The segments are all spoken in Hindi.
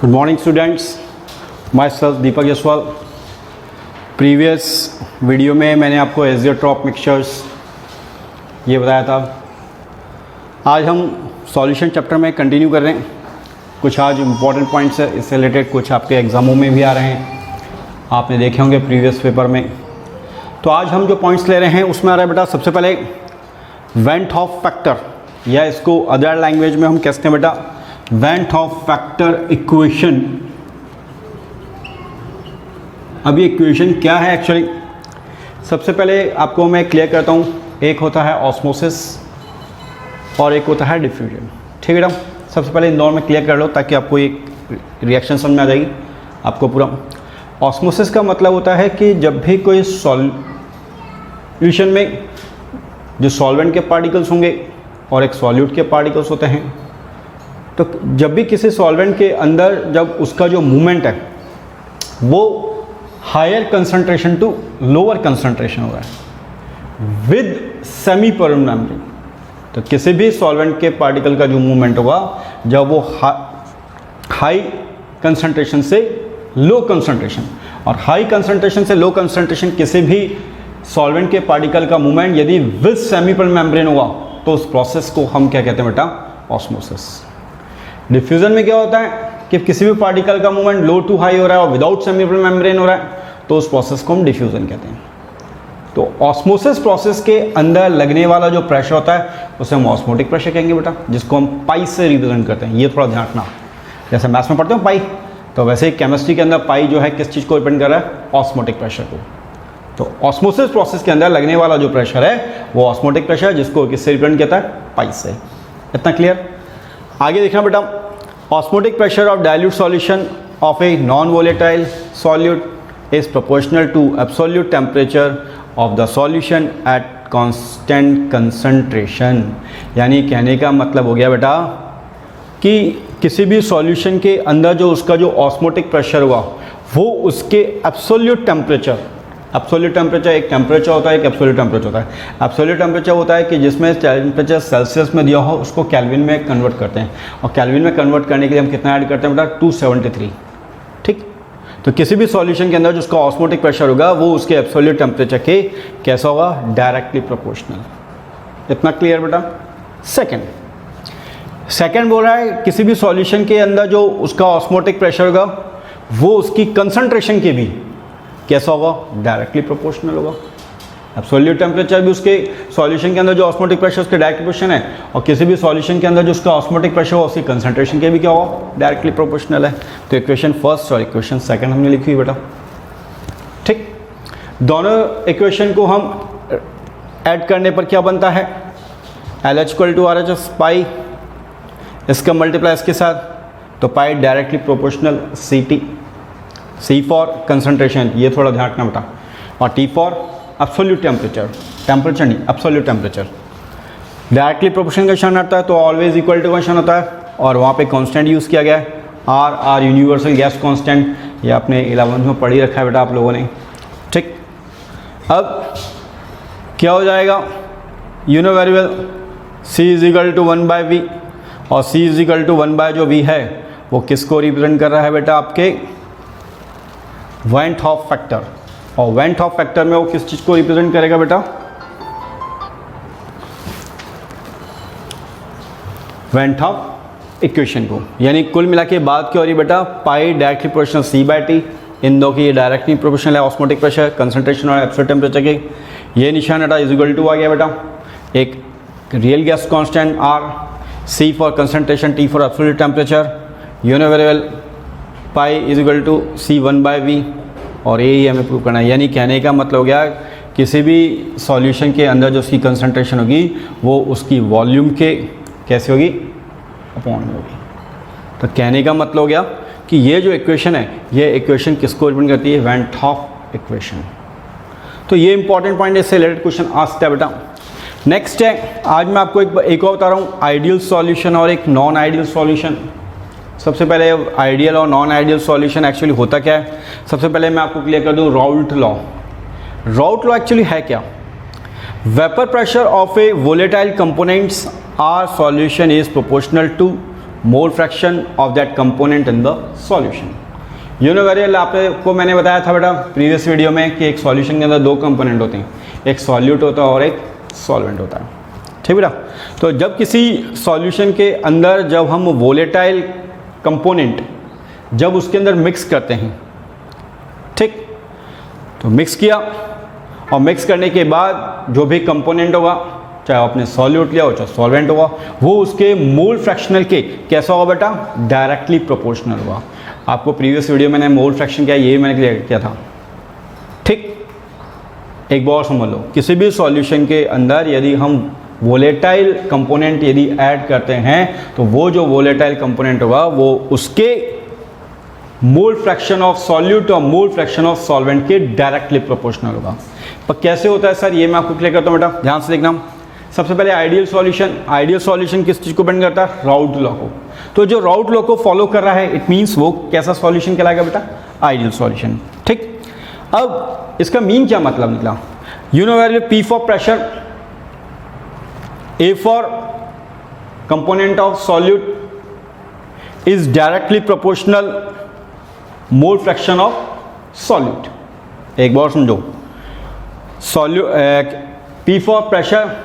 Good morning students, my self Deepak Jaswal. Previous video में मैंने आपको एजियोट्रॉप मिक्सचर्स ये बताया था। आज हम सॉल्यूशन चैप्टर में कंटिन्यू कर रहे हैं। कुछ आज इम्पॉर्टेंट पॉइंट्स है, इससे रिलेटेड कुछ आपके एग्ज़ामों में भी आ रहे हैं, आपने देखे होंगे प्रीवियस पेपर में। तो आज हम जो पॉइंट्स ले रहे हैं उसमें आ रहा है बेटा सबसे पहले वेन हॉफ फैक्टर, या इसको अदर लैंग्वेज में हम कहते हैं बेटा वेन हॉफ फैक्टर इक्वेशन। अब ये इक्वेशन क्या है एक्चुअली, सबसे पहले आपको मैं क्लियर करता हूँ। एक होता है ऑस्मोसिस और एक होता है डिफ्यूजन। ठीक है बेटा, सबसे पहले इन दोनों में क्लियर कर लो ताकि आपको एक रिएक्शन समझ में आ जाएगी आपको पूरा। ऑस्मोसिस का मतलब होता है कि जब भी कोई सॉल्यूशन में जो सॉल्वेंट के पार्टिकल्स होंगे और एक सॉल्यूट के पार्टिकल्स होते हैं, तो जब भी किसी सॉल्वेंट के अंदर जब उसका जो मूवमेंट है वो higher concentration to lower concentration हो रहा है विद सेमी परमेबल मेम्ब्रेन, तो किसी भी सॉल्वेंट के पार्टिकल का जो मूवमेंट होगा जब वो हाई कंसंट्रेशन से लो कंसंट्रेशन, और हाई कंसंट्रेशन से लो कंसंट्रेशन किसी भी सॉल्वेंट के पार्टिकल का मूवमेंट यदि विद सेमी परमेबल मेम्ब्रेन होगा तो उस प्रोसेस को हम क्या कहते हैं बेटा, ऑस्मोसिस। डिफ्यूजन में क्या होता है कि किसी भी पार्टिकल का मूवमेंट लो टू हाई हो रहा है और विदाउट सेमी परमेबल मेम्ब्रेन हो रहा है तो उस प्रोसेस को हम डिफ्यूजन कहते हैं। तो ऑस्मोसिस प्रोसेस के अंदर लगने वाला जो प्रेशर होता है उसे हम ऑस्मोटिक प्रेशर कहेंगे बेटा, जिसको हम पाई से रिप्रेजेंट करते हैं। ये थोड़ा ध्यान रखना, जैसे मैथ्स में पढ़ते हो पाई, तो वैसे ही केमिस्ट्री के अंदर पाई जो है किस चीज़ को रिप्रेजेंट कर रहा है, ऑस्मोटिक प्रेशर को। तो ऑस्मोसिस प्रोसेस के अंदर लगने वाला जो प्रेशर है वो ऑस्मोटिक प्रेशर है, जिसको किससे रिप्रेजेंट करता है, पाई से। इतना क्लियर। आगे देखना बेटा, osmotic pressure of dilute solution of a non volatile solute is proportional to absolute temperature of the solution at constant concentration. यानी कहने का मतलब हो गया बेटा कि किसी भी सॉल्यूशन के अंदर जो उसका जो ऑस्मोटिक प्रेशर होगा वो उसके एब्सोल्यूट टेम्परेचर, एब्सोल्यूट टेम्परेचर एक टेम्परेचर होता है, एक एब्सोल्यूट टेम्परेचर होता है। एब्सोल्यूट टेम्परेचर होता है कि जिसमें टेम्परेचर सेल्सियस में दिया हो उसको केल्विन में कन्वर्ट करते हैं, और केल्विन में कन्वर्ट करने के लिए हम कितना ऐड करते हैं बेटा, 273। ठीक, तो किसी भी सॉल्यूशन के अंदर जो उसका ऑस्मोटिक प्रेशर होगा वो उसके एब्सोल्यूट टेम्परेचर के कैसा होगा, डायरेक्टली प्रोपोर्शनल। इतना क्लियर बेटा। सेकेंड बोल रहा है किसी भी सॉल्यूशन के अंदर जो उसका ऑस्मोटिक प्रेशर होगा वो उसकी कंसंट्रेशन के भी कैसा होगा, डायरेक्टली प्रोपोर्शनल होगा। एब्सोल्यूट टेम्परेचर भी उसके सॉल्यूशन के अंदर जो ऑस्मोटिक प्रेशर उसके डायरेक्ट प्रोपोर्शनल है, और किसी भी सॉल्यूशन के अंदर जो उसका ऑस्मोटिक प्रेशर हो उसकी कंसंट्रेशन के भी क्या होगा, डायरेक्टली प्रोपोर्शनल है। तो इक्वेशन फर्स्ट और इक्वेशन सेकंड हमने लिखी हुई बेटा। ठीक, दोनों इक्वेशन को हम ऐड करने पर क्या बनता है, LH = RHS पाई, इसका मल्टीप्लाई इसके साथ, तो pi directly proportional CT, C for concentration, ये थोड़ा ध्यान रखना बेटा, और T for absolute temperature, temperature नहीं एब्सोल्यूट टेम्परेचर। डायरेक्टली प्रोपोर्शनल का निशान आता है तो ऑलवेज इक्वल टू का निशान होता है, और वहाँ पे कांस्टेंट यूज़ किया गया है R यूनिवर्सल गैस कांस्टेंट, ये आपने 11th में पढ़ ही रखा है बेटा आप लोगों ने। ठीक, अब क्या हो जाएगा, you know very well, C = 1/V, और C = 1/ जो V है वो किसको रिप्रेजेंट कर रहा है बेटा, आपके वेन हॉफ फैक्टर। और वेन हॉफ फैक्टर में वो किस चीज़ को रिप्रेजेंट करेगा बेटा, वेन हॉफ इक्वेशन को। यानी कुल मिला के बात क्या हो रही है बेटा, पाई डायरेक्टली प्रोपोर्शनल C/T, इन दो की ये डायरेक्टली प्रोपोर्शनल है ऑस्मोटिक प्रेशर, कंसंट्रेशन और एब्सोल्यूट टेम्परेचर के। ये निशान बेटा = आ गया बेटा, एक real gas constant R, C for concentration, T for absolute temperature, you know very well, pi = C 1/V, और यही हमें प्रूव करना है। यानी कहने का मतलब हो गया किसी भी सॉल्यूशन के अंदर जो उसकी कंसंट्रेशन होगी वो उसकी वॉल्यूम के कैसे होगी, अपॉन में होगी। तो कहने का मतलब हो गया कि ये जो इक्वेशन है ये इक्वेशन किसको रिप्रेजेंट करती है, वेन हॉफ इक्वेशन। तो ये इंपॉर्टेंट पॉइंट है, इससे रिलेटेड क्वेश्चन आ सकता है बेटा। नेक्स्ट है, आज मैं आपको एक और बता रहा हूँ, आइडियल सॉल्यूशन और एक नॉन आइडियल सॉल्यूशन। सबसे पहले आइडियल और नॉन आइडियल सॉल्यूशन एक्चुअली होता क्या है, सबसे पहले मैं आपको क्लियर कर दूं। Raoult law, Raoult law actually है क्या, vapour pressure of a volatile components are solution is proportional to mole fraction of that component in the solution. यूनिवेरियल आपको मैंने बताया था बेटा प्रीवियस वीडियो में कि एक सॉल्यूशन के अंदर दो कंपोनेंट होते हैं, एक सॉल्यूट होता है और एक सॉल्वेंट होता है, ठीक बेटा। तो जब किसी सॉल्यूशन के अंदर जब हम वोलेटाइल कंपोनेंट जब उसके अंदर मिक्स करते हैं, ठीक, तो मिक्स किया और मिक्स करने के बाद जो भी कंपोनेंट होगा, चाहे आपने सॉल्यूट लिया हो चाहे सॉल्वेंट होगा, वो उसके मोल फ्रैक्शनल के कैसा होगा बेटा, डायरेक्टली प्रोपोर्शनल होगा। आपको प्रीवियस वीडियो में मोल फ्रैक्शन क्या है ये मैंने क्लियर किया था, ठीक। एक बार समझ लो, किसी भी सॉल्यूशन के अंदर यदि हम वोलेटाइल कंपोनेंट यदि ऐड करते हैं तो वो जो वोलेटाइल कंपोनेंट होगा वो उसके मोल फ्रैक्शन ऑफ सॉल्यूट और मोल फ्रैक्शन ऑफ सॉल्वेंट के डायरेक्टली प्रोपोर्शनल होगा। पर कैसे होता है सर, ये मैं आपको क्लियर करता हूँ बेटा, ध्यान से देखना। सबसे पहले आइडियल सॉल्यूशन किस चीज़ को डिपेंड करता है, राउट लॉ को। तो जो राउट लॉ को फॉलो कर रहा है इट मीन्स वो कैसा सॉल्यूशन कहलाएगा बेटा, आइडियल सॉल्यूशन, ठीक। अब इसका मीन क्या मतलब निकला, यूनिवेरियल P for pressure, A for component of solute is directly proportional mole fraction of solute. एक बार समझो, P फॉर प्रेशर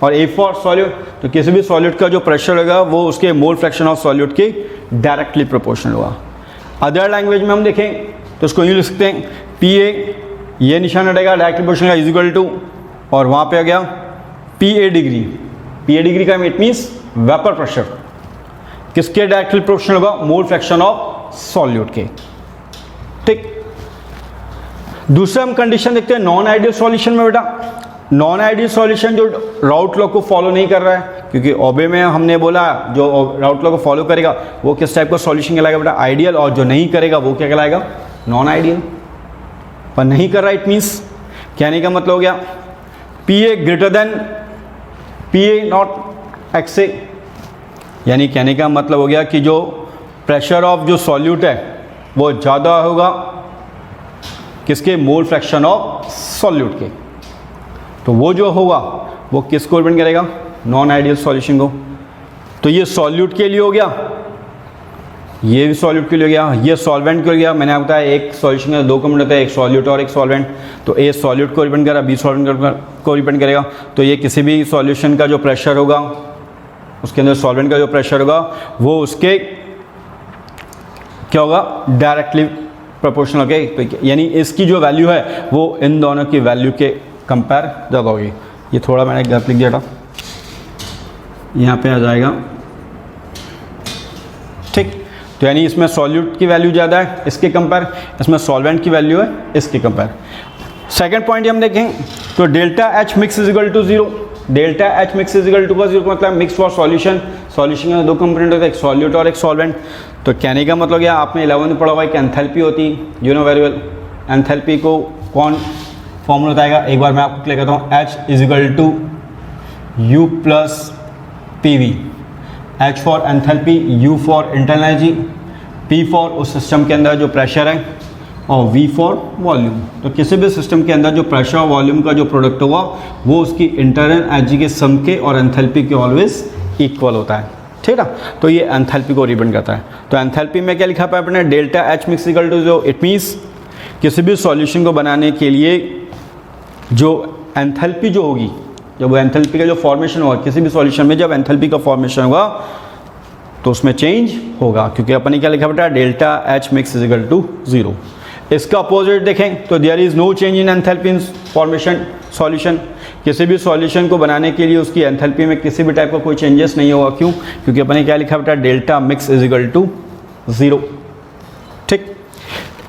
और A फॉर सॉल्यूट, तो किसी भी सॉल्यूट का जो प्रेशर होगा वो उसके मोल फ्रैक्शन ऑफ सॉल्यूट के डायरेक्टली प्रोपोर्शनल होगा। अदर लैंग्वेज में हम देखें तो उसको यूँ लिख सकते हैं, PA ये निशान हटेगा directly proportional is equal to, और वहाँ पे आ गया PA डिग्री का इट मीन्स वेपर प्रेशर, किसके डायरेक्टली प्रोपोर्शनल होगा, मोल फ्रैक्शन ऑफ सॉल्यूट के, ठीक। दूसरा हम कंडीशन देखते हैं नॉन आइडियल सॉल्यूशन में बेटा। नॉन आइडियल सॉल्यूशन जो राउट लॉ को फॉलो नहीं कर रहा है, क्योंकि ओबे में हमने बोला जो राउट लॉ को फॉलो करेगा वो किस टाइप का सॉल्यूशन कहलाएगा बेटा, आइडियल, और जो नहीं करेगा वो क्या कहलाएगा, नॉन आइडियल। पर नहीं कर रहा इट मीन्स, कहने का मतलब हो गया PA greater than PA not XA, यानी कहने का मतलब हो गया कि जो प्रेशर ऑफ जो सॉल्यूट है वो ज़्यादा होगा किसके, मोल फ्रैक्शन ऑफ सॉल्यूट के। तो वो जो होगा वो किसको डिपेंड करेगा, नॉन आइडियल सॉल्यूशन को। तो ये सॉल्यूट के लिए हो गया, ये भी सॉल्यूट के लिए हो गया, ये सॉल्वेंट के लिए गया। मैंने आपको बताया एक सॉल्यूशन का दो कंपोनेंट होता है, एक सॉल्यूट और एक सॉल्वेंट। तो ए सॉल्यूट को डिपेंड करेगा, बी सॉल्वेंट को डिपेंड करेगा। तो ये किसी भी सॉल्यूशन का जो प्रेशर होगा उसके अंदर सॉल्वेंट का जो प्रेशर होगा वो उसके क्या होगा, डायरेक्टली प्रोपोर्शनल, ओके। तो यानी इसकी जो वैल्यू है वो इन दोनों की वैल्यू के कंपेयर ज़्यादा होगी। ये थोड़ा मैंने गलत लिख दिया था, यहाँ पे आ जाएगा, ठीक। तो यानी इसमें सॉल्यूट की वैल्यू ज़्यादा है इसके कंपेयर, इसमें सॉल्वेंट की वैल्यू है इसके कंपेयर। सेकंड पॉइंट हम देखें तो delta H mix is equal to 0। Delta H mix is equal to 0 मतलब मिक्स फॉर सॉल्यूशन, सॉल्यूशन के दो कंपोनेंट होते हैं, एक सॉल्यूट और एक सॉल्वेंट। तो कहने का मतलब क्या, आपने 11th में पढ़ा हुआ है कि एंथैल्पी होती है, you know very well. Enthalpy को कौन फॉर्मूला बताएगा, एक बार मैं आपको क्लियर करता हूँ, H is equal to U plus PV। H for enthalpy, U for internal energy, P for उस सिस्टम के अंदर जो प्रेशर है, और V फॉर वॉल्यूम। तो किसी भी सिस्टम के अंदर जो प्रेशर और वॉल्यूम का जो प्रोडक्ट होगा वो उसकी इंटरनल एनर्जी के सम के और एंथैल्पी के ऑलवेज इक्वल होता है, ठीक है। तो ये एंथैल्पी को रिप्रेजेंट करता है। तो एंथैल्पी में क्या लिखा है आपने, delta H mix equal to 0। It means किसी भी सॉल्यूशन को बनाने के लिए जो एंथैल्पी जो होगी, जब वो एंथैल्पी का जो फॉर्मेशन होगा किसी भी सॉल्यूशन में, जब एंथैल्पी का फॉर्मेशन होगा तो उसमें चेंज होगा, क्योंकि अपन ने क्या लिखा बेटा, delta H mix is equal to 0। इसका अपोजिट देखें तो there is no change in enthalpy in formation solution. किसी भी सॉल्यूशन को बनाने के लिए उसकी एंथैल्पी में किसी भी टाइप का कोई चेंजेस नहीं होगा, क्यों, क्योंकि अपन ने क्या लिखा बेटा, delta mix is equal to 0, ठीक।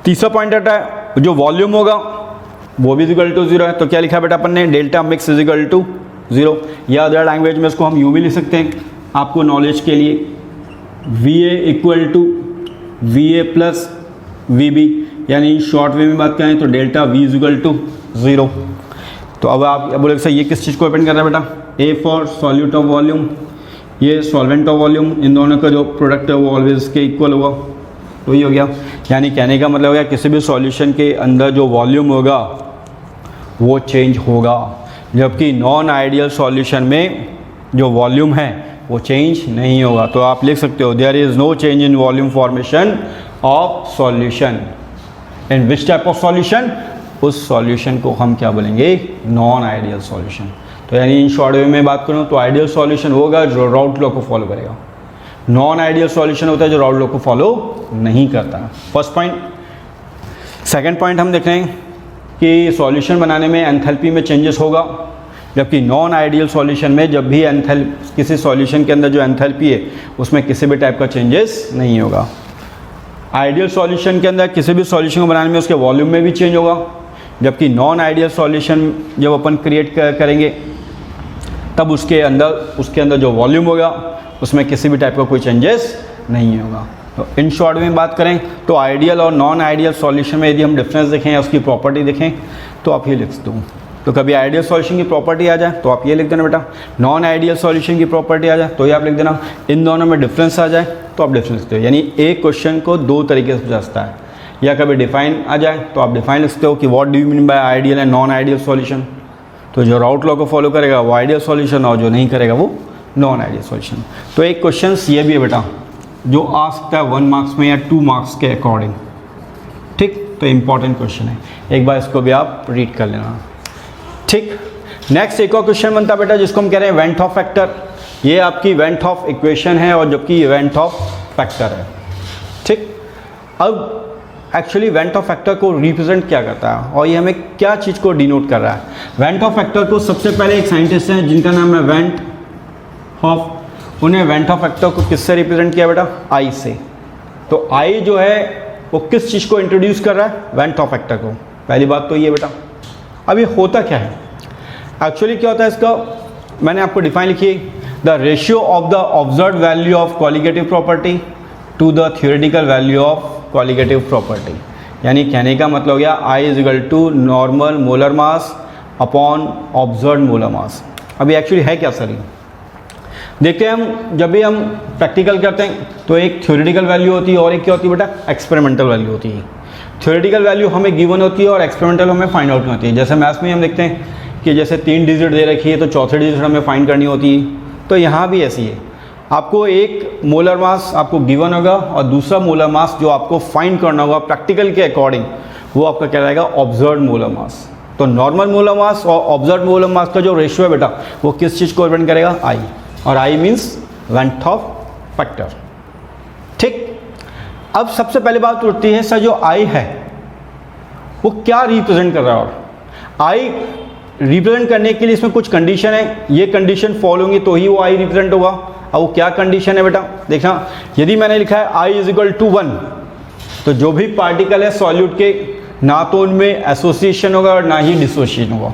तीसरा पॉइंट आता है जो वॉल्यूम होगा वो भी इक्वल टू 0 है। तो क्या लिखा बेटा अपन ने, delta mix is equal to 0, या अदर लैंग्वेज में इसको हम यूँ भी लिख सकते हैं आपको नॉलेज के लिए, VA equal to VA plus VB, यानी शॉर्ट वे में बात करें तो delta V is equal to 0। तो अब आप बोले सर ये किस चीज़ को डिपेंड कर रहा है बेटा, A for solute of volume, ये सॉल्वेंट ऑफ वॉल्यूम, इन दोनों का जो प्रोडक्ट है वो ऑलवेज के इक्वल होगा। तो ये हो गया, यानी कहने का मतलब हो गया किसी भी सॉल्यूशन के अंदर जो वॉल्यूम होगा वो चेंज होगा, जबकि नॉन आइडियल सॉल्यूशन में जो वॉल्यूम है वो चेंज नहीं होगा। तो आप लिख सकते हो there is no change in volume formation of solution. In which type of solution? उस सॉल्यूशन को हम क्या बोलेंगे? Non ideal solution. तो यानी इन शॉर्ट वे में बात करूँ तो आइडियल सॉल्यूशन होगा जो राउट लॉ को फॉलो करेगा, नॉन आइडियल सॉल्यूशन होता है जो राउट लॉ को फॉलो नहीं करता। First point. सेकंड पॉइंट हम देख रहे हैं कि सॉल्यूशन बनाने में एंथैल्पी में चेंजेस होगा, जबकि नॉन आइडियल सॉल्यूशन में जब भी किसी सॉल्यूशन के अंदर जो एंथैल्पी है उसमें किसी भी टाइप का चेंजेस नहीं होगा। आइडियल सॉल्यूशन के अंदर किसी भी सॉल्यूशन को बनाने में उसके वॉल्यूम में भी चेंज होगा, जबकि नॉन आइडियल सॉल्यूशन जब अपन क्रिएट करेंगे तब उसके अंदर जो वॉल्यूम होगा उसमें किसी भी टाइप का कोई चेंजेस नहीं होगा। तो इन शॉर्ट में बात करें तो आइडियल और नॉन आइडियल सॉल्यूशन में यदि हम डिफरेंस देखें या उसकी प्रॉपर्टी देखें तो आप ये लिख सकते हो। तो कभी आइडियल सॉल्यूशन की प्रॉपर्टी आ जाए तो आप ये लिख देना बेटा, नॉन आइडियल सॉल्यूशन की प्रॉपर्टी आ जाए तो ये आप लिख देना, इन दोनों में डिफरेंस आ जाए तो आप डिफरेंस लिखते हो। यानी एक क्वेश्चन को दो तरीके से पूछा जाता है, या कभी डिफाइन आ जाए तो आप डिफाइन लिख सकते हो कि what do you mean bye ideal and non ideal solution. तो जो राउट लॉ को फॉलो करेगा वो आइडियल सॉल्यूशन और जो नहीं करेगा वो नॉन आइडियल सॉल्यूशन। तो एक क्वेश्चन ये भी है बेटा जो आ सकता है 1 मार्क्स में या 2 मार्क्स के अकॉर्डिंग, ठीक। तो इम्पॉर्टेंट क्वेश्चन है, एक बार इसको भी आप रीड कर लेना, ठीक। नेक्स्ट एक और क्वेश्चन बनता है बेटा जिसको हम कह रहे हैं वेंट ऑफ फैक्टर। ये आपकी वेंट ऑफ इक्वेशन है और जबकि वेंट ऑफ फैक्टर है, ठीक। अब एक्चुअली वेंट ऑफ फैक्टर को रिप्रेजेंट क्या करता है और ये हमें क्या चीज़ को डिनोट कर रहा है? वेंट ऑफ फैक्टर को सबसे पहले एक साइंटिस्ट हैं जिनका नाम है वेंट हॉफ, उन्हें वेंट ऑफ फैक्टर को किससे रिप्रेजेंट किया बेटा? आई से। तो आई जो है वो किस चीज़ को इंट्रोड्यूस कर रहा है? वेंट ऑफ फैक्टर को। पहली बात तो ये बेटा। अब ये होता क्या है एक्चुअली, क्या होता है इसका? मैंने आपको डिफाइन लिखी है, the ratio of the observed value of colligative property to the theoretical value of colligative property. यानी कहने का मतलब हो गया i is equal to normal molar mass upon observed molar mass. अभी एक्चुअली है क्या सर ये? देखते हैं हम जब भी हम प्रैक्टिकल करते हैं तो एक थ्योरेटिकल वैल्यू होती है और एक क्या होती है बेटा? एक्सपेरिमेंटल वैल्यू होती है। थ्योरेटिकल वैल्यू हमें गिवन होती है और एक्सपेरिमेंटल हमें फाइंड आउट होती है। जैसे मैथ्स में हम देखते हैं कि जैसे 3 डिजिट दे रखी है तो चौथे डिजिट हमें फाइंड करनी होती है, तो यहाँ भी ऐसी है। आपको एक मोलर मास आपको गिवन होगा और दूसरा मोलर मास जो आपको फाइंड करना होगा प्रैक्टिकल के अकॉर्डिंग वो आपका क्या रहेगा? ऑब्जर्व्ड मोलर मास। तो नॉर्मल मोलर मास और ऑब्जर्व्ड मोलर मास का जो रेशियो है बेटा वो किस चीज़ को रिप्रेजेंट करेगा? आई। और I means went Hoff factor, ठीक। अब सबसे पहली बात उठती है सर जो आई है वो क्या रिप्रेजेंट कर रहा है? और आई रिप्रेजेंट करने के लिए इसमें कुछ कंडीशन है, ये कंडीशन फॉलो होंगी तो ही वो आई रिप्रेजेंट होगा। अब वो क्या कंडीशन है बेटा? देखना, यदि मैंने लिखा है आई इज इक्वल टू 1 तो जो भी पार्टिकल है सॉल्यूट के ना तो उनमें एसोसिएशन होगा और ना ही डिसोसिएशन होगा।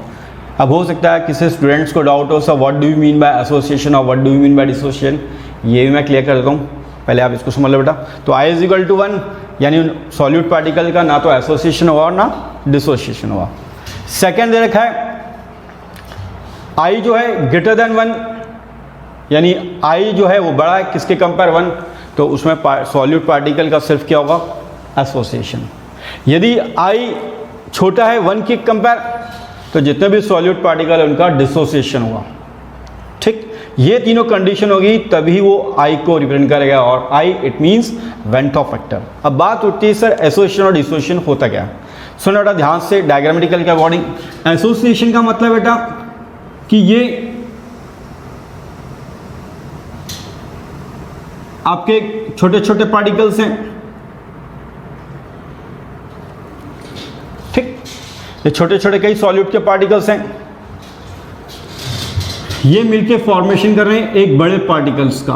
अब हो सकता है किसी स्टूडेंट्स को डाउट हो sir what do you mean by association और what do you mean by dissociation, ये भी मैं क्लियर कर देता हूँ, पहले आप इसको समझ लो बेटा। तो आई इज इक्वल टू 1 यानी सॉल्यूट पार्टिकल का ना तो एसोसिएशन होगा और ना डिसोसिएशन होगा। सेकेंड दे रखा है आई जो है ग्रेटर देन 1 यानी आई जो है वो बड़ा है किसके कंपेयर 1, तो उसमें सॉल्यूट पार्टिकल का सिर्फ क्या होगा? एसोसिएशन। यदि आई छोटा है 1 के कंपेयर तो जितने भी सॉल्यूट पार्टिकल है उनका डिसोसिएशन होगा, ठीक। ये तीनों कंडीशन होगी तभी वो आई को रिप्रेजेंट करेगा और i it means van't Hoff factor. अब बात उठती है सर एसोसिएशन और डिसोसिएशन होता क्या है? सुनो बेटा ध्यान से डायग्रामेटिकल के अकॉर्डिंग। एसोसिएशन का मतलब बेटा कि ये आपके छोटे छोटे पार्टिकल्स हैं, ठीक। ये छोटे छोटे कई सॉल्यूट के पार्टिकल्स हैं, ये मिलके फॉर्मेशन कर रहे हैं एक बड़े पार्टिकल्स का।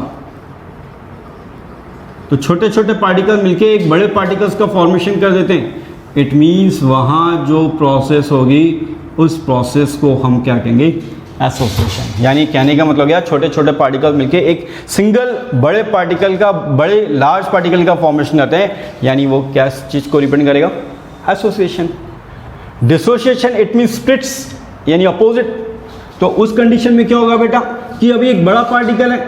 तो छोटे छोटे पार्टिकल मिलके एक बड़े पार्टिकल्स का फॉर्मेशन कर देते हैं। इट मीन्स वहां जो प्रोसेस होगी उस प्रोसेस को हम क्या कहेंगे? एसोसिएशन। यानी कहने का मतलब क्या? छोटे छोटे पार्टिकल मिलके एक सिंगल बड़े पार्टिकल का, बड़े लार्ज पार्टिकल का फॉर्मेशन करते हैं, यानी वो क्या चीज को रिप्रेजेंट करेगा? Association. Dissociation it mean splits यानी अपोजिट। तो उस कंडीशन में क्या होगा बेटा कि अभी एक बड़ा पार्टिकल है,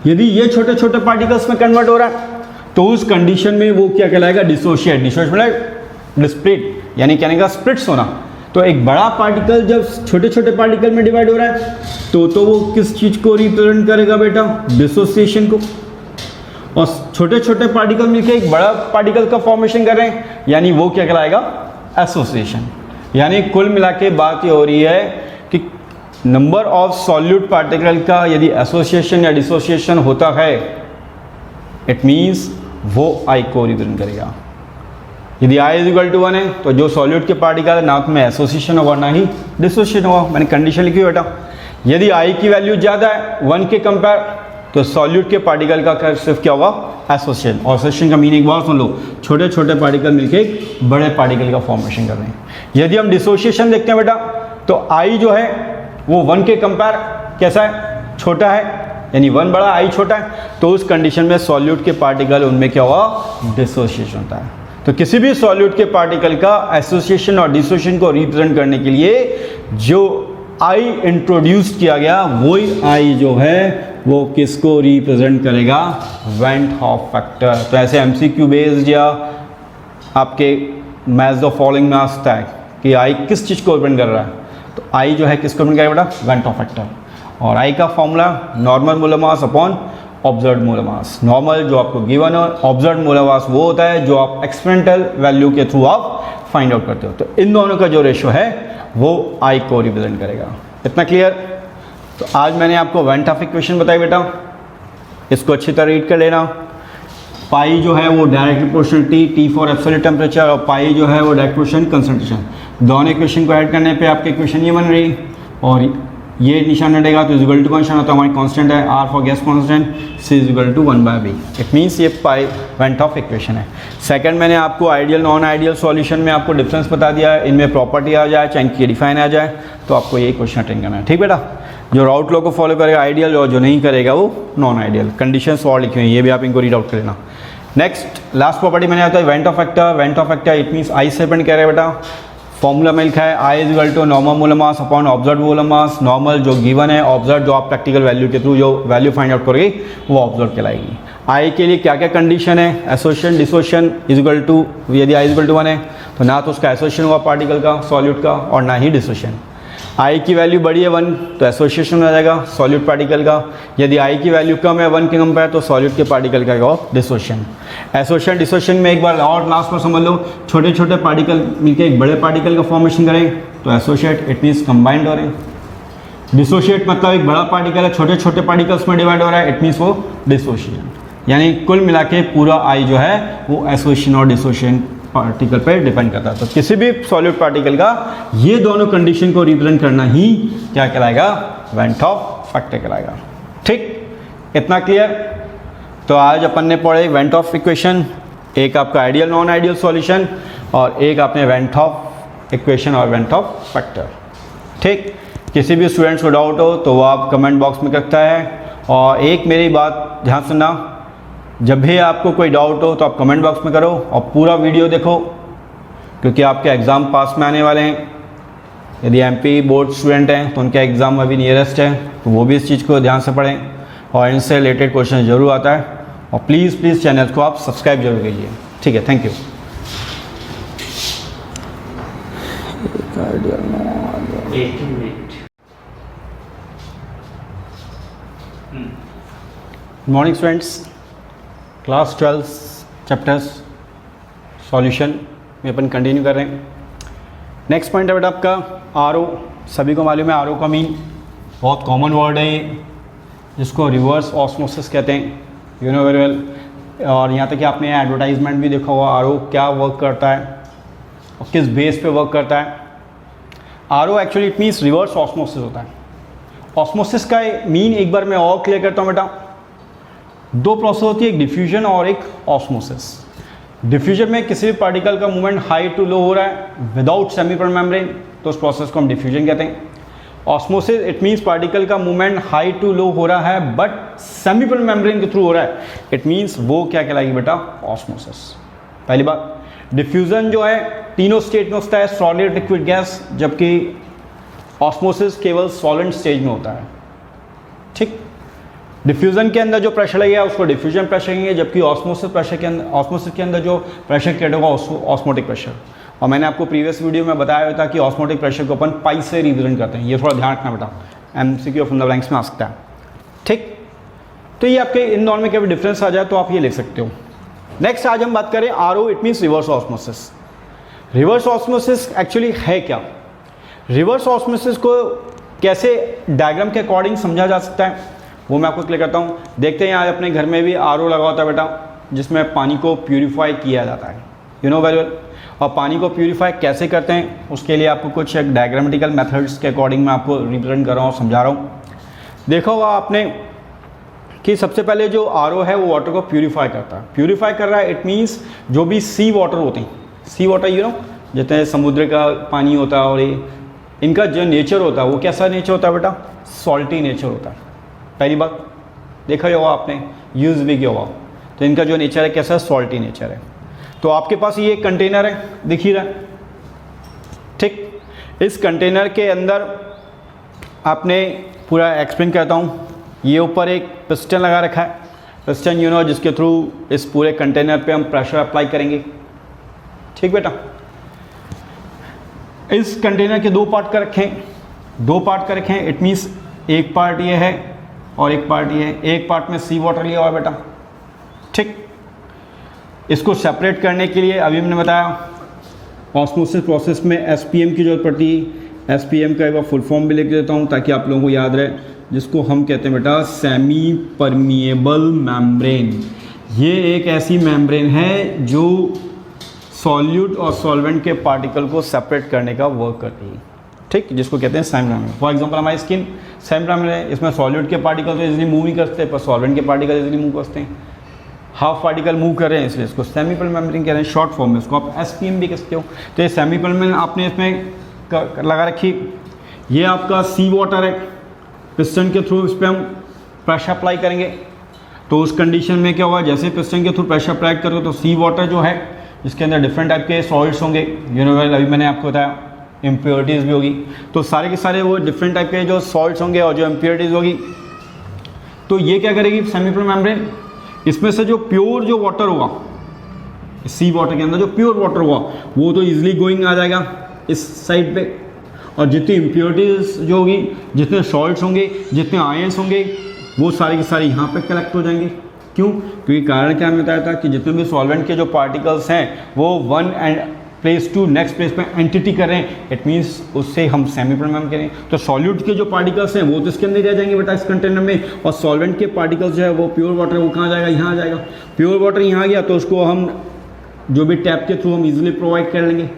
यदि ये छोटे छोटे पार्टिकल्स में कन्वर्ट हो रहा है तो उस कंडीशन में वो क्या कहलाएगा? डिसोशिएट। डिसोशिएट मतलब डिस्प्लिट यानी कहने का स्प्लिट्स होना। तो एक बड़ा पार्टिकल जब छोटे छोटे पार्टिकल में डिवाइड हो रहा है तो वो किस चीज़ को रिप्रेजेंट करेगा बेटा? डिसोसिएशन को। और छोटे छोटे पार्टिकल मिलकर एक बड़ा पार्टिकल का फॉर्मेशन कर रहे हैं, यानी वो क्या कहलाएगा? एसोसिएशन। यानी कुल मिला के बात ये हो रही है कि नंबर ऑफ सॉल्यूट पार्टिकल का यदि एसोसिएशन या डिसोसिएशन होता है, इट मीन्स वो आई को रिप्रेजेंट करेगा। यदि आई इज इक्वल टू 1 है तो जो सॉल्यूट के पार्टिकल है ना में एसोसिएशन होगा ना ही डिसोसिएशन होगा। मैंने कंडीशन लिखी बेटा। यदि आई की वैल्यू ज़्यादा है 1 के कंपेयर तो सॉल्यूट के पार्टिकल का सिर्फ क्या होगा? एसोसिएशन। और एसोसिएशन का मीनिंग एक बार सुन लो, छोटे छोटे पार्टिकल मिलके एक बड़े पार्टिकल का फॉर्मेशन कर रहे हैं। यदि हम डिसोसिएशन देखते हैं बेटा तो आई जो है वो 1 के कंपेयर कैसा है? छोटा है, यानी 1 बड़ा आई छोटा है, तो उस कंडीशन में सॉल्यूट के पार्टिकल उनमें क्या होगा? डिसोसिएशन होता है। तो किसी भी सॉल्यूट के पार्टिकल का एसोसिएशन और डिसोसिएशन को रिप्रेजेंट करने के लिए जो आई इंट्रोड्यूस किया गया वही आई जो है वो किसको रिप्रेजेंट करेगा? Went half factor. तो ऐसे एमसीक्यू बेस्ड या आपके मैच द फॉलोइंग में आता है कि आई किस चीज़ को रिप्रेजेंट कर रहा है, तो आई जो है किसको रिप्रेजेंट करेगा बेटा? Went half factor. और आई का formula normal molar mass upon observed molar mass. Normal जो आपको गिवन है, ऑब्जर्व्ड मोलर मास वो होता है जो आप एक्सपेरिमेंटल वैल्यू के थ्रू आप फाइंड आउट करते हो। तो इन दोनों का जो रेशो है वो आई को रिप्रेजेंट करेगा। इतना क्लियर? तो आज मैंने आपको वेंट हॉफ इक्वेशन बताई बेटा, इसको अच्छी तरह रीड कर लेना। पाई जो है वो direct proportional T for absolute temperature, और पाई जो है वो डायरेक्ट प्रोपोर्शनल कंसंट्रेशन। दोनों इक्वेशन को ऐड करने पे आपकी इक्वेशन ये बन रही, और ये निशान हटेगा तो इक्वल टू निशान होता है, हमारी कांस्टेंट है R for gas constant, C is equal to 1/b। It means ये पाई वेंट ऑफ इक्वेशन है। सेकंड मैंने आपको आइडियल नॉन आइडियल सॉल्यूशन में आपको डिफरेंस बता दिया है, इनमें प्रॉपर्टी आ जाए चाहे इनकी डिफाइन आ जाए, तो आपको यही क्वेश्चन अटेंड करना है। ठीक बेटा? जो राउट लॉ को फॉलो करेगा आइडियल, और जो नहीं करेगा वो नॉन आइडियल। कंडीशंस और लिखी हुई हैं, ये भी आप इनको रीड आउट कर लेना। नेक्स्ट लास्ट प्रॉपर्टी मैंने आता है went Hoff factor. Went Hoff factor it means I से डिपेंड कर रहा है बेटा। फॉर्मूला में लिखा है i is equal to normal molar mass upon observed molar mass. Normal जो गिवन है, ऑब्जर्व जो आप प्रैक्टिकल वैल्यू के थ्रू जो वैल्यू फाइंड आउट करोगे वो ऑब्जर्व कहलाएगी। आई के लिए क्या क्या कंडीशन है? Association dissociation is equal to, यदि आई इज इक्वल टू 1 है तो ना तो उसका एसोसिएशन होगा पार्टिकल का सॉल्यूट का, और ना ही डिसोसिएशन। आई की वैल्यू बड़ी है 1 तो एसोसिएशन हो जाएगा सॉल्यूट पार्टिकल का। यदि आई की वैल्यू कम है 1 के कंपेयर तो सॉल्यूट के पार्टिकल का डिसोसिएशन। एसोसिएशन डिसोसिएशन में एक बार और लास्ट में समझ लो, छोटे छोटे पार्टिकल मिलकर एक बड़े पार्टिकल का फॉर्मेशन करें तो एसोसिएट, इट मीन्स कंबाइंड हो रहे हैं। डिसोसिएट मतलब एक बड़ा पार्टिकल है छोटे छोटे पार्टिकल्स में डिवाइड हो रहा है, इट मीन्स वो डिसोसिएशन। यानी कुल मिला के पूरा आई जो है वो एसोसिएशन और डिसोसिएशन पार्टिकल पे डिपेंड करता है। तो किसी भी सॉलिड पार्टिकल का ये दोनों कंडीशन को रिप्रेजेंट करना ही क्या कहलाएगा? वेंट ऑफ फैक्टर कहलाएगा। ठीक, इतना क्लियर? तो आज अपन ने पढ़े वेंट ऑफ इक्वेशन, एक आपका आइडियल नॉन आइडियल सॉल्यूशन, और एक आपने वेंट ऑफ इक्वेशन और वेंट ऑफ फैक्टर। ठीक, किसी भी स्टूडेंट्स को डाउट हो तो वो आप कमेंट बॉक्स में करता है। और एक मेरी बात ध्यान सुनना, जब भी आपको कोई डाउट हो तो आप कमेंट बॉक्स में करो और पूरा वीडियो देखो, क्योंकि आपके एग्ज़ाम पास में आने वाले हैं। यदि एमपी बोर्ड स्टूडेंट हैं तो उनका एग्ज़ाम अभी नियरेस्ट है, तो वो भी इस चीज़ को ध्यान से पढ़ें और इनसे रिलेटेड क्वेश्चन ज़रूर आता है। और प्लीज़ चैनल को आप सब्सक्राइब जरूर कीजिए। ठीक है, thank you. Good morning students, class 12 chapters solution में अपन कंटिन्यू कर रहे हैं। नेक्स्ट पॉइंट है बेटा आपका आरओ। सभी को मालूम है आरओ का मीन, बहुत कॉमन वर्ड है ये, जिसको रिवर्स ऑस्मोसिस कहते हैं, यू नो वेरी वेल। और यहाँ तक कि आपने एडवर्टाइजमेंट भी देखा होगा आरओ क्या वर्क करता है और किस बेस पे वर्क करता है। RO actually it means reverse osmosis होता है। ऑस्मोसिस का मीन एक बार मैं और क्लियर करता हूँ बेटा। दो प्रोसेस होती है, एक डिफ्यूजन और एक ऑस्मोसिस। डिफ्यूजन में किसी भी पार्टिकल का मूवमेंट हाई टू लो हो रहा है विदाउट सेमीपरमेम्ब्रेन मेम्ब्रेन, तो उस प्रोसेस को हम डिफ्यूजन कहते हैं। ऑस्मोसिस इट मीन्स पार्टिकल का मूवमेंट हाई टू लो हो रहा है बट सेमीपरमेम्ब्रेन मेम्ब्रेन के थ्रू हो रहा है, इट मीन्स वो क्या कहलाएगी बेटा? ऑस्मोसिस। पहली बात, डिफ्यूजन जो है तीनों स्टेट में होता है, सॉलिड, लिक्विड, गैस, जबकि ऑस्मोसिस केवल सॉलिड स्टेज में होता है। ठीक, डिफ्यूजन के अंदर जो प्रेशर लगेगा उसको डिफ्यूजन प्रेशर कहेंगे, जबकि ऑस्मोसिस के अंदर जो प्रेशर क्रिएट होगा उसको ऑस्मोटिक प्रेशर। और मैंने आपको प्रीवियस वीडियो में बताया था कि ऑस्मोटिक प्रेशर को अपन पाई से रिप्रेजेंट करते हैं, ये थोड़ा ध्यान रखना बेटा, MCQ फ्रॉम द ब्लैंक्स में आ सकता है। ठीक, तो ये आपके इन दोनों में कभी डिफरेंस आ जाए तो आप ये लिख सकते हो। नेक्स्ट आज हम बात करें RO, it means reverse osmosis. Reverse osmosis actually है क्या? रिवर्स ऑस्मोसिस को कैसे डायग्राम के अकॉर्डिंग समझा जा सकता है वो मैं आपको क्लियर करता हूँ। देखते हैं आज अपने घर में भी RO लगा होता है बेटा, जिसमें पानी को प्यूरिफाई किया जाता है, यू नो वेरी वेल। और पानी को प्यूरिफाई कैसे करते हैं उसके लिए आपको कुछ एक डायग्रामेटिकल मेथड्स के अकॉर्डिंग मैं आपको रिप्रेजेंट कर रहा हूँ, समझा रहा हूँ। देखा होगा आपने कि सबसे पहले जो RO है वो वाटर को प्यूरिफाई करता है। प्यूरिफाई कर रहा है इट मीन्स जो भी सी वाटर होते हैं, सी वाटर यू नो जितने समुद्र का पानी होता है और ये इनका जो नेचर होता है वो कैसा नेचर होता है बेटा? सॉल्टी नेचर होता है। पहली बात देखा होगा आपने, यूज़ भी किया होगा। तो इनका जो नेचर है कैसा? सॉल्टी नेचर है। तो आपके पास ये कंटेनर है, दिख ही रहा है, ठीक। इस कंटेनर के अंदर आपने पूरा एक्सप्लेन करता हूँ। ये ऊपर एक पिस्टन लगा रखा है, पिस्टन यू नो जिसके थ्रू इस पूरे कंटेनर पे हम प्रेशर अप्लाई करेंगे, ठीक बेटा। इस कंटेनर के दो पार्ट कर रखे हैं, दो पार्ट कर रखे हैं, इट मीन्स एक पार्ट ये है और एक पार्ट ये है। एक पार्ट में सी वाटर लिया हुआ है बेटा, ठीक। इसको सेपरेट करने के लिए अभी मैंने बताया ऑस्मोसिस प्रोसेस में SPM की जरूरत पड़ती है। SPM का एक बार फुल फॉर्म भी लिख देता हूँ ताकि आप लोगों को याद रहे, जिसको हम कहते हैं बेटा सेमी परमिएबल मेम्ब्रेन। ये एक ऐसी मेम्ब्रेन है जो सॉल्यूट और सॉल्वेंट के पार्टिकल को सेपरेट करने का वर्क करती है, ठीक, जिसको कहते हैं सेमी मेम्ब्रेन। फॉर एग्जांपल हमारी स्किन सेमी मेम्ब्रेन है, इसमें सॉल्यूट के पार्टिकल तो इजीली मूव नहीं करते पर सॉल्वेंट के पार्टिकल इजीली मूव करते हैं। हाफ पार्टिकल मूव कर रहे हैं इसलिए इसको सेमी परमिएबल मेम्ब्रेन कह रहे हैं शॉर्ट फॉर्म में, इसको आप SPM भी कहते हो। तो ये सेमी परमिएबल मेम्ब्रेन आपने इसमें लगा रखी। ये आपका सी वाटर है, पिस्टन के थ्रू इस पर हम प्रेशर अप्लाई करेंगे। तो उस कंडीशन में क्या होगा, जैसे पिस्टन के थ्रू प्रेशर अप्लाई करोगे तो सी वाटर जो है इसके अंदर डिफरेंट टाइप के सॉल्ट्स होंगे, यू नो वेल, अभी मैंने आपको बताया इम्प्योरिटीज़ भी होगी। तो सारे के सारे वो डिफरेंट टाइप के जो सॉल्ट्स होंगे और जो इम्प्योरिटीज़ होगी, तो ये क्या करेगी सेमी परमिएबल मेम्ब्रेन, इसमें से जो प्योर जो वाटर होगा सी वाटर के अंदर जो प्योर वाटर होगा वो तो इजीली गोइंग आ जाएगा इस साइड पे, और जितनी इम्प्योरिटीज़ जो होगी, जितने सॉल्ट्स होंगे, जितने आयंस होंगे, वो सारे के सारे यहाँ पे कलेक्ट हो जाएंगे। क्यों? क्योंकि कारण क्या मैं बताया था कि जितने भी सॉल्वेंट के जो पार्टिकल्स हैं वो one end place to next place पे एंटिटी कर रहे हैं, इट मीन्स उससे हम सेमी परमिएबल करें। तो सॉल्यूट के जो पार्टिकल्स हैं वो तो इसके अंदर रह जाएंगे बेटा इस कंटेनर में, और सॉल्वेंट के पार्टिकल्स जो है वो प्योर वाटर वो कहाँ जाएगा? यहाँ आ जाएगा। प्योर वाटर यहाँ आ गया तो उसको हम जो भी टैप के थ्रू हम इजीली प्रोवाइड कर लेंगे।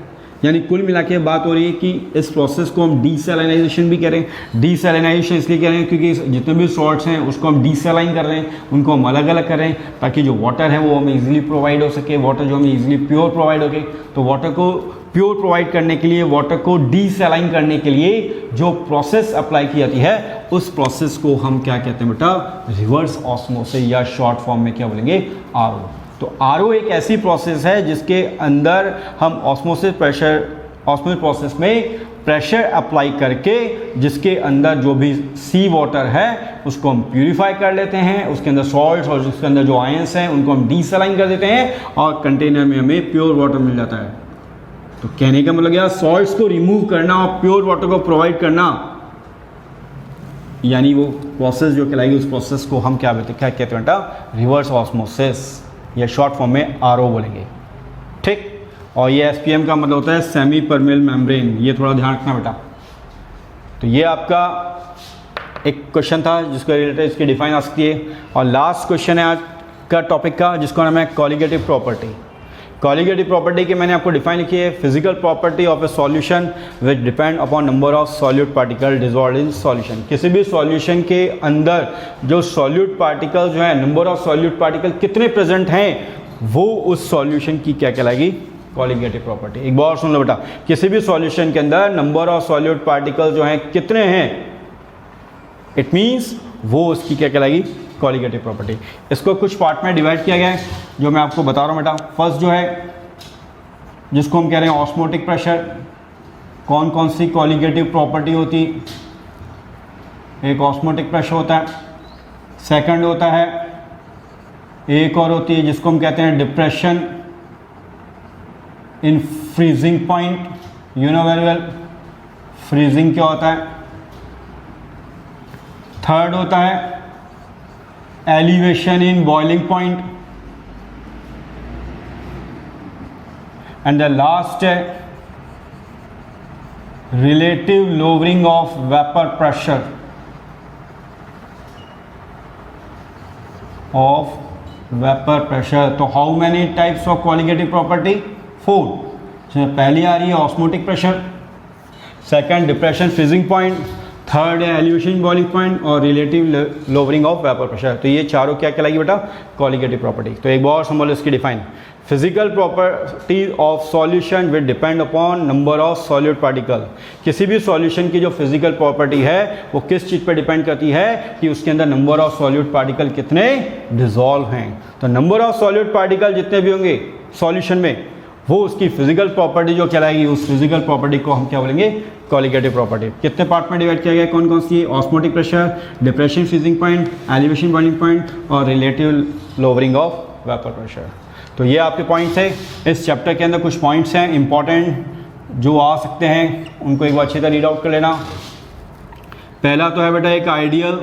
यानी कुल मिला के बात हो रही है कि इस प्रोसेस को हम डीसैलिनाइजेशन भी करें। डीसैलिनाइजेशन इसलिए कह रहे हैं क्योंकि जितने भी सॉल्ट्स हैं उसको हम डीसैलाइन कर रहे हैं, उनको हम अलग अलग कर रहे हैं ताकि जो वाटर है वो हमें इजीली प्रोवाइड हो सके, वाटर जो हमें इजीली प्योर प्रोवाइड हो सके। तो वाटर को प्योर प्रोवाइड करने के लिए, वाटर को डीसैलाइन करने के लिए जो प्रोसेस अप्लाई की जाती है उस प्रोसेस को हम क्या कहते हैं बेटा? रिवर्स ऑस्मोसिस, या शॉर्ट फॉर्म में क्या बोलेंगे? RO। तो RO एक ऐसी प्रोसेस है जिसके अंदर हम ऑस्मोसिस प्रोसेस में प्रेशर अप्लाई करके जिसके अंदर जो भी सी वाटर है उसको हम प्यूरिफाई कर लेते हैं, उसके अंदर सॉल्ट्स और उसके अंदर जो आयंस हैं उनको हम डीसैलाइन कर देते हैं और कंटेनर में हमें प्योर वाटर मिल जाता है। तो कहने का मतलब क्या? सॉल्ट्स को रिमूव करना और प्योर वाटर को प्रोवाइड करना, यानी वो प्रोसेस जो कहलाएगी उस प्रोसेस को हम क्या कहते हैं बेटा? रिवर्स ऑस्मोसिस, या शॉर्ट फॉर्म में RO बोलेंगे, ठीक। और ये SPM का मतलब होता है सेमी परमिएबल मेम्ब्रेन, ये थोड़ा ध्यान रखना बेटा। तो ये आपका एक क्वेश्चन था जिसको रिलेटेड इसकी डिफाइन आ सकती है। और लास्ट क्वेश्चन है आज का टॉपिक का, जिसका नाम है कॉलिगेटिव प्रॉपर्टी। कॉलिगेटिव प्रॉपर्टी की मैंने आपको डिफाइन लिखी है, physical property of A solution which depend upon number of solute particle dissolved in solution. किसी भी सॉल्यूशन के अंदर जो सॉल्यूट पार्टिकल जो है, नंबर ऑफ सॉल्यूट पार्टिकल कितने प्रेजेंट हैं, वो उस सॉल्यूशन की क्या कहलाएगी? Colligative property. एक बार सुन लो बेटा, किसी भी सॉल्यूशन के अंदर नंबर ऑफ सॉल्यूट पार्टिकल जो हैं कितने हैं, इट मीन्स वो उसकी क्या कहलाएगी? Colligative property. इसको कुछ पार्ट में डिवाइड किया गया है जो मैं आपको बता रहा हूँ बेटा। फर्स्ट जो है जिसको हम कह रहे हैं ऑस्मोटिक प्रेशर, कौन कौन सी कॉलिगेटिव प्रॉपर्टी होती? एक ऑस्मोटिक प्रेशर होता है, सेकंड होता है एक और होती है जिसको हम कहते हैं depression, in freezing point, you know very well freezing क्या होता है। थर्ड होता है elevation in boiling point, and the last है relative lowering of vapour pressure तो how many types of colligative property? 4। पहली आ रही है osmotic pressure, second depression freezing point, third है एलिवेशन बॉइलिंग पॉइंट और relative lowering of vapour pressure. तो ये चारों क्या कहलाएगी बेटा? Colligative property. तो एक बार समझ लो इसकी define. Physical property of solution will depend upon number of solute particle. किसी भी सॉल्यूशन की जो फिजिकल प्रॉपर्टी है वो किस चीज़ पर डिपेंड करती है कि उसके अंदर नंबर ऑफ सॉल्यूट पार्टिकल कितने डिजॉल्व हैं। तो नंबर ऑफ सॉल्यूट पार्टिकल जितने भी होंगे सॉल्यूशन में वो उसकी फिजिकल प्रॉपर्टी जो कहलाएगी, उस फिजिकल प्रॉपर्टी को हम क्या बोलेंगे? Colligative property. कितने पार्ट में डिवाइड किया गया? कौन कौन सी? Osmotic pressure, depression freezing point, elevation boiling point और relative lowering of vapour pressure. तो ये आपके पॉइंट्स हैं। इस चैप्टर के अंदर कुछ पॉइंट्स हैं इंपॉर्टेंट जो आ सकते हैं, उनको एक बार अच्छी तरह रीड आउट कर लेना। पहला तो है बेटा एक आइडियल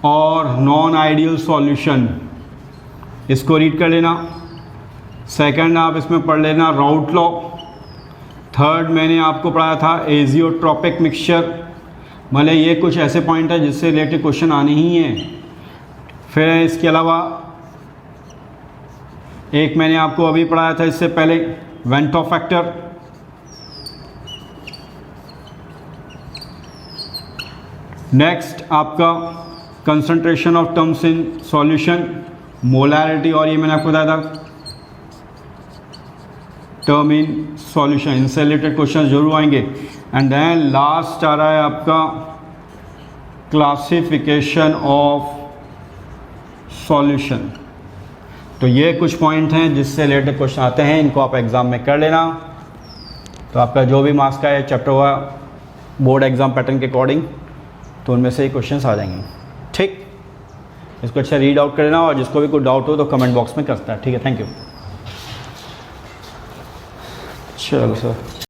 और नॉन आइडियल सॉल्यूशन, इसको रीड कर लेना। सेकंड आप इसमें पढ़ लेना राउट लॉ। थर्ड मैंने आपको पढ़ाया था एजियोट्रॉपिक मिक्सचर। भले ये कुछ ऐसे पॉइंट है जिससे रिलेटेड क्वेश्चन आने ही हैं। फिर इसके अलावा एक मैंने आपको अभी पढ़ाया था इससे पहले वेंटो फैक्टर। नेक्स्ट आपका concentration of terms in solution, molarity, और ये मैंने आपको बताया था टर्म इन सॉल्यूशन। इनसे रिलेटेड क्वेश्चन जरूर आएंगे। एंड देन लास्ट आ रहा है आपका क्लासिफिकेशन ऑफ सॉल्यूशन। तो ये कुछ पॉइंट हैं जिससे रिलेटेड क्वेश्चन आते हैं, इनको आप एग्ज़ाम में कर लेना। तो आपका जो भी मार्क्स का ये चैप्टर हुआ बोर्ड एग्ज़ाम पैटर्न के अकॉर्डिंग, तो उनमें से ही क्वेश्चंस आ जाएंगे। ठीक, इसको अच्छा रीड आउट कर लेना और जिसको भी कोई डाउट हो तो कमेंट बॉक्स में करता है। ठीक है, थैंक यू। चलो सर।